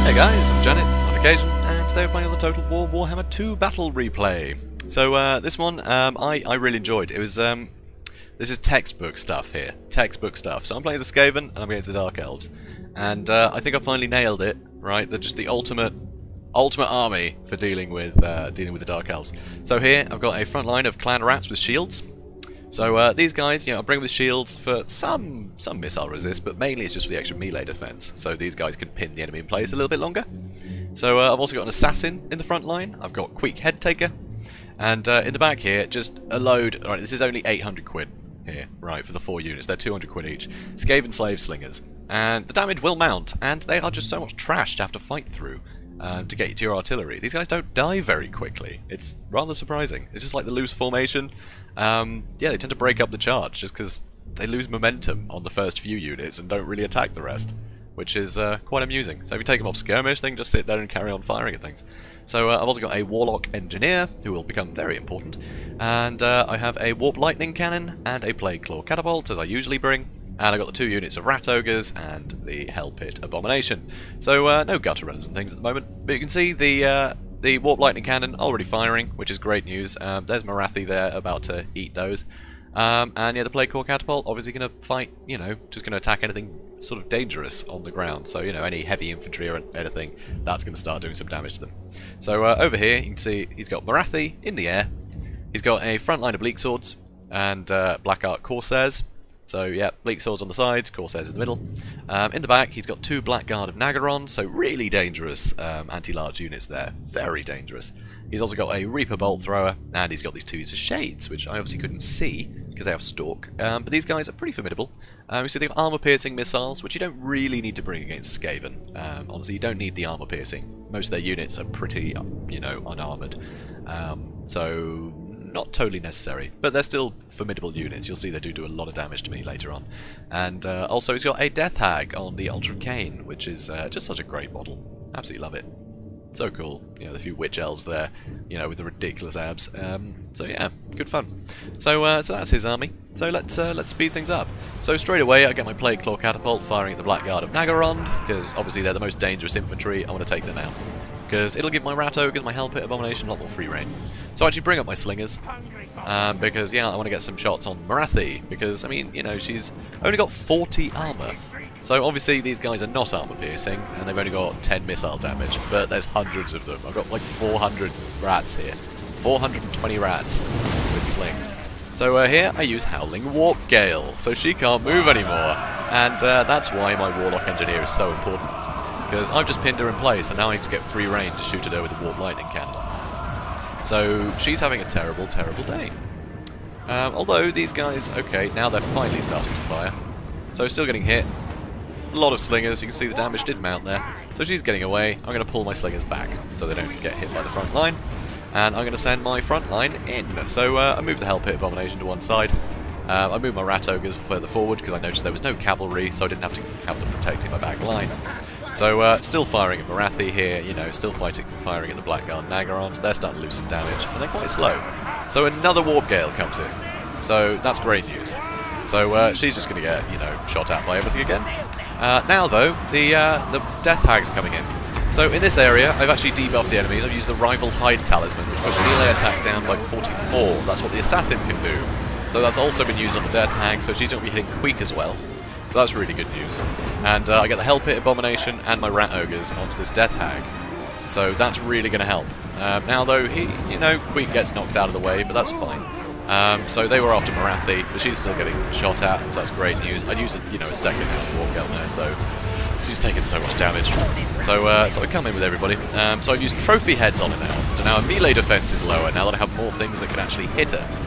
Hey guys, I'm Janet on occasion, and today we're playing on the Total War Warhammer 2 Battle Replay. So this one I really enjoyed. It was this is textbook stuff here, textbook stuff. So I'm playing as a Skaven and I'm against the Dark Elves, and I think I finally nailed it. Right, they're just the ultimate army for dealing with the Dark Elves. So here I've got a front line of clan rats with shields. So these guys, you know, I bring with shields for some missile resist, but mainly it's just for the extra melee defense. So these guys can pin the enemy in place a little bit longer. So I've also got an assassin in the front line. I've got quick head taker, and in the back here, just a load. All right, this is only 800 quid here, right, for the 4 units. They're 200 quid each. Skaven slave slingers, and the damage will mount, and they are just so much trash to have to fight through. To get to your artillery. These guys don't die very quickly. It's rather surprising. It's just like the loose formation. Yeah, they tend to break up the charge just because they lose momentum on the first few units and don't really attack the rest, which is quite amusing. So if you take them off skirmish, they can just sit there and carry on firing at things. So I've also got a Warlock Engineer, who will become very important, and I have a Warp Lightning Cannon and a Plague Claw Catapult, as I usually bring. And I got the 2 units of Rat Ogres and the Hell Pit Abomination. So no gutter runners and things at the moment, but you can see the Warp Lightning Cannon already firing, which is great news. There's Morathi there about to eat those. And yeah, the Plague Claw Catapult obviously going to fight, you know, just going to attack anything sort of dangerous on the ground. So, you know, any heavy infantry or anything, that's going to start doing some damage to them. So over here, you can see he's got Morathi in the air. He's got a front line of Bleak Swords and Black Ark Corsairs. So yeah, Bleak Swords on the sides, Corsairs in the middle. In the back, he's got 2 Blackguard of Nagaron, so really dangerous anti-large units there. Very dangerous. He's also got a Reaper Bolt Thrower, and he's got these 2 units of Shades, which I obviously couldn't see because they have Stalk. But these guys are pretty formidable. You see they've got armor-piercing missiles, which you don't really need to bring against Skaven. Honestly, you don't need the armor-piercing. Most of their units are pretty, you know, unarmored. So not totally necessary, but they're still formidable units. You'll see they do a lot of damage to me later on. And also he's got a Death Hag on the Ultra Cane, which is just such a great model. Absolutely love it. So cool. You know, the few witch elves there, you know, with the ridiculous abs. So yeah, good fun. So so that's his army. So let's speed things up. So straight away I get my Plague Claw Catapult firing at the Blackguard of Nagaron, because obviously they're the most dangerous infantry. I want to take them out, because it'll give my Rat Ogre and my Hell Pit Abomination a lot more free reign. So I actually bring up my Slingers, because, yeah, I want to get some shots on Morathi, because, I mean, you know, she's only got 40 armor. So obviously these guys are not armor-piercing, and they've only got 10 missile damage, but there's hundreds of them. I've got like 400 rats here. 420 rats with slings. So here I use Howling Warpgale, so she can't move anymore. And that's why my Warlock Engineer is so important, because I've just pinned her in place, and now I need to get free reign to shoot at her with a Warp Lightning Cannon. So she's having a terrible, terrible day. Although these guys, okay, now they're finally starting to fire. So still getting hit. A lot of slingers, you can see the damage did mount there. So she's getting away. I'm going to pull my slingers back so they don't get hit by the front line. And I'm going to send my front line in. So I moved the Hell Pit Abomination to one side. I moved my Rat Ogres further forward because I noticed there was no cavalry, so I didn't have them protecting my back line. So still firing at Morathi here, you know, still firing at the Blackguard Nagaron. They're starting to lose some damage, and they're quite slow. So another Warpgale comes in. So that's great news. So she's just going to get, you know, shot at by everything again. Now though, the Death Hag's coming in. So in this area, I've actually debuffed the enemies. I've used the Rival Hide Talisman, which puts melee attack down by 44. That's what the Assassin can do. So that's also been used on the Death Hag, so she's going to be hitting Queek as well. So that's really good news. And I get the Hell Pit Abomination and my Rat Ogres onto this Death Hag. So that's really going to help. Now though, you know, Queek gets knocked out of the way, but that's fine. So they were after Morathi, but she's still getting shot at, so that's great news. I'd use you know, a second Warpgale there, so she's taking so much damage. So so I come in with everybody. So I've used trophy heads on her now. So now her melee defense is lower, now that I have more things that can actually hit her.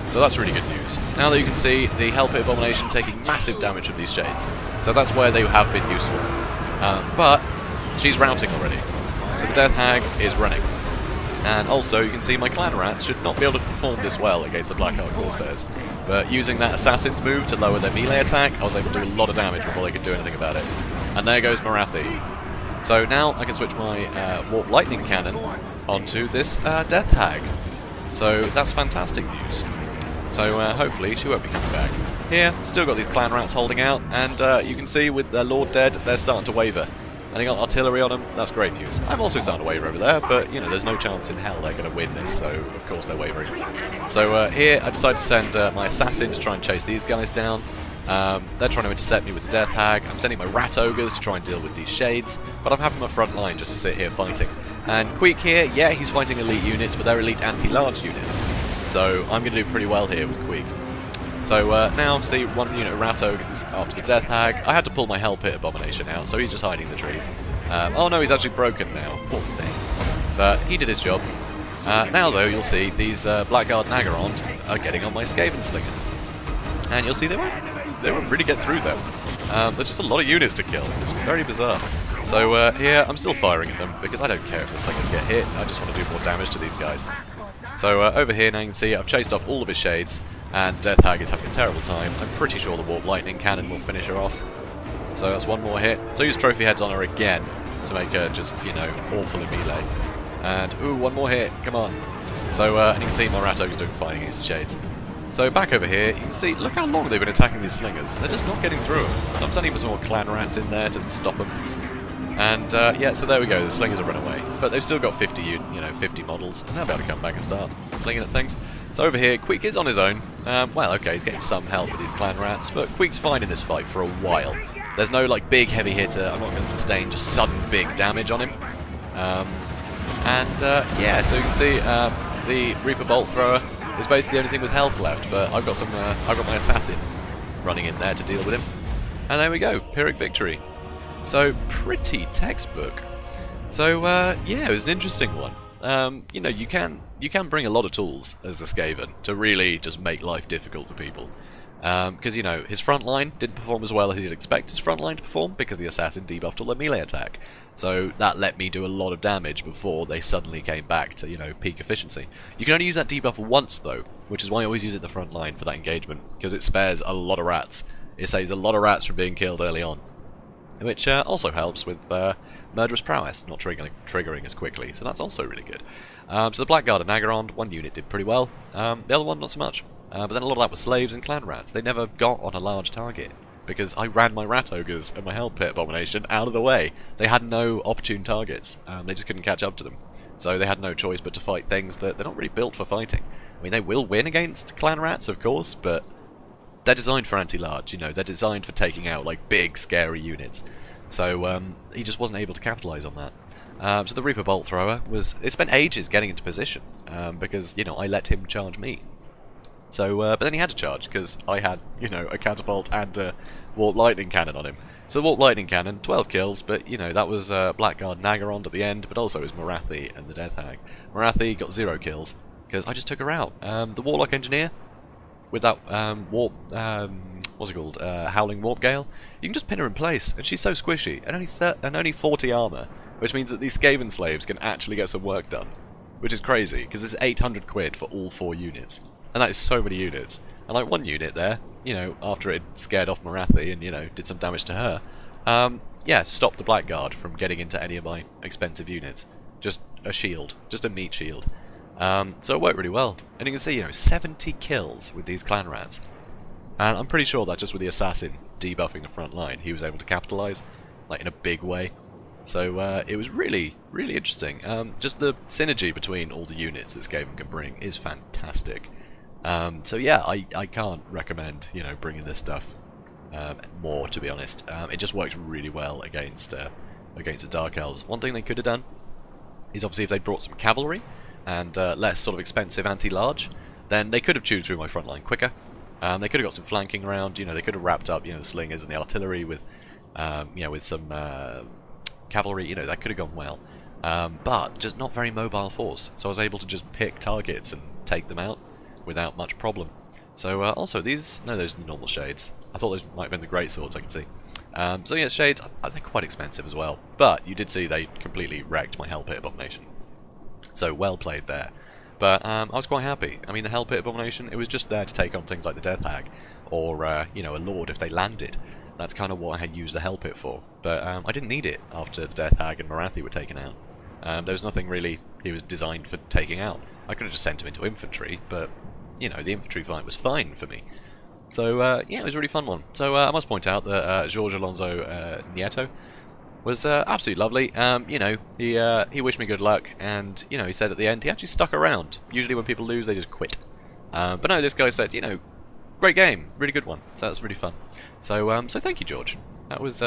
So that's really good news. Now that you can see the Hell Pit Abomination taking massive damage from these Shades. So that's where they have been useful. But she's routing already. So the Death Hag is running. And also you can see my Clan Rats should not be able to perform this well against the Black Ark Corsairs. But using that Assassin's move to lower their melee attack, I was able to do a lot of damage before they could do anything about it. And there goes Morathi. So now I can switch my Warp Lightning Cannon onto this Death Hag. So that's fantastic news. So hopefully she won't be coming back. Here, still got these Clan Rats holding out, and you can see with their Lord dead, they're starting to waver. And he got artillery on him, that's great news. I'm also starting to waver over there, but, you know, there's no chance in hell they're going to win this, so of course they're wavering. So here, I decided to send my assassin to try and chase these guys down. They're trying to intercept me with the Death Hag. I'm sending my Rat Ogres to try and deal with these Shades, but I'm having my front line just to sit here fighting. And Queek here, yeah, he's fighting elite units, but they're elite anti-large units. So I'm going to do pretty well here with Queek. So now, see, one unit of Rat Ogres after the Death Hag. I had to pull my Hell Pit Abomination out, so he's just hiding in the trees. Oh no, he's actually broken now. Poor thing. But he did his job. Now though, you'll see these Blackguard Nagarond are getting on my Skaven Slingers. And you'll see they won't really get through them. There's just a lot of units to kill. It's very bizarre. So here, I'm still firing at them, because I don't care if the Slingers get hit. I just want to do more damage to these guys. So over here now you can see I've chased off all of his Shades. And the Death Hag is having a terrible time. I'm pretty sure the Warp Lightning Cannon will finish her off. So that's one more hit. So use Trophy Heads on her again to make her just, you know, awful in melee. And, ooh, one more hit. Come on. So, and you can see my Ratog's doing fine against the Shades. So back over here, you can see, look how long they've been attacking these Slingers. They're just not getting through them. So I'm sending some more Clan Rats in there to stop them. And, yeah, so there we go. The Slingers have run away. But they've still got 50 models, and they'll be able to come back and start slinging at things. So over here, Queek is on his own. Well, okay, he's getting some help with these Clan Rats, but Queek's fine in this fight for a while. There's no, like, big heavy hitter. I'm not going to sustain just sudden big damage on him. Yeah, so you can see the Reaper Bolt Thrower is basically the only thing with health left, but I've got my Assassin running in there to deal with him. And there we go, Pyrrhic victory. So, pretty textbook. So, yeah, it was an interesting one. You know, you can bring a lot of tools as the Skaven to really just make life difficult for people. Because, you know, his front line didn't perform as well as you'd expect his front line to perform because the Assassin debuffed all their melee attack. So that let me do a lot of damage before they suddenly came back to, you know, peak efficiency. You can only use that debuff once, though, which is why I always use it at the front line for that engagement, because it spares a lot of rats. It saves a lot of rats from being killed early on. Which also helps with Murderous Prowess not triggering as quickly, so that's also really good. So the Blackguard and Nagarond, one unit did pretty well, the other one not so much. But then a lot of that was Slaves and Clan Rats. They never got on a large target, because I ran my Rat Ogres and my Hell Pit Abomination out of the way. They had no opportune targets, they just couldn't catch up to them. So they had no choice but to fight things that they're not really built for fighting. I mean, they will win against Clan Rats, of course, but they're designed for anti-large, you know, they're designed for taking out, like, big, scary units. So, he just wasn't able to capitalise on that. So the Reaper Bolt Thrower it spent ages getting into position, because, you know, I let him charge me. So, but then he had to charge, because I had, you know, a Catapult and a Warp Lightning Cannon on him. So the Warp Lightning Cannon, 12 kills, but, you know, that was Blackguard Nagarond at the end, but also his Morathi and the Death Hag. Morathi got 0 kills, because I just took her out. The Warlock Engineer, with that what's it called, Howling Warpgale, you can just pin her in place, and she's so squishy, and only 40 armor, which means that these Skaven slaves can actually get some work done, which is crazy, because it's 800 quid for all 4 units, and that is so many units. And like one unit there, you know, after it scared off Morathi and, you know, did some damage to her, yeah, stopped the Blackguard from getting into any of my expensive units. Just a shield, just a meat shield. So it worked really well. And you can see, you know, 70 kills with these Clan Rats. And I'm pretty sure that's just with the Assassin debuffing the front line. He was able to capitalise, like, in a big way. So it was really, really interesting. Just the synergy between all the units that Skaven can bring is fantastic. So yeah, I can't recommend, you know, bringing this stuff more, to be honest. It just works really well against the Dark Elves. One thing they could have done is obviously if they brought some cavalry and less sort of expensive anti-large, then they could have chewed through my front line quicker. They could have got some flanking around, you know, they could have wrapped up, you know, the slingers and the artillery with, you know, with some cavalry, you know, that could have gone well. But just not very mobile force, so I was able to just pick targets and take them out without much problem. So also those normal shades. I thought those might have been the great swords I could see. So yeah, shades, they're quite expensive as well. But you did see they completely wrecked my Hell Pit Abomination. So well played there. But I was quite happy. I mean, the Hell Pit Abomination, it was just there to take on things like the Death Hag, or you know, a Lord if they landed. That's kind of what I had used the Hell Pit for. But I didn't need it after the Death Hag and Morathi were taken out. There was nothing really he was designed for taking out. I could have just sent him into infantry, but you know, the infantry fight was fine for me. So yeah, it was a really fun one. So I must point out that Jorge Alonso Nieto, was absolutely lovely. You know, he wished me good luck, and you know, he said at the end he actually stuck around. Usually when people lose, they just quit. But no, this guy said, you know, great game, really good one. So that's really fun. So so thank you, George. That was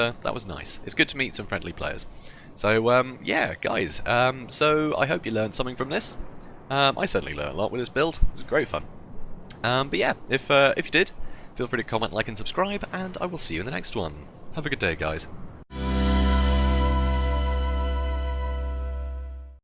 nice. It's good to meet some friendly players. So yeah, guys. So I hope you learned something from this. I certainly learned a lot with this build. It was great fun. But yeah, if you did, feel free to comment, like, and subscribe, and I will see you in the next one. Have a good day, guys.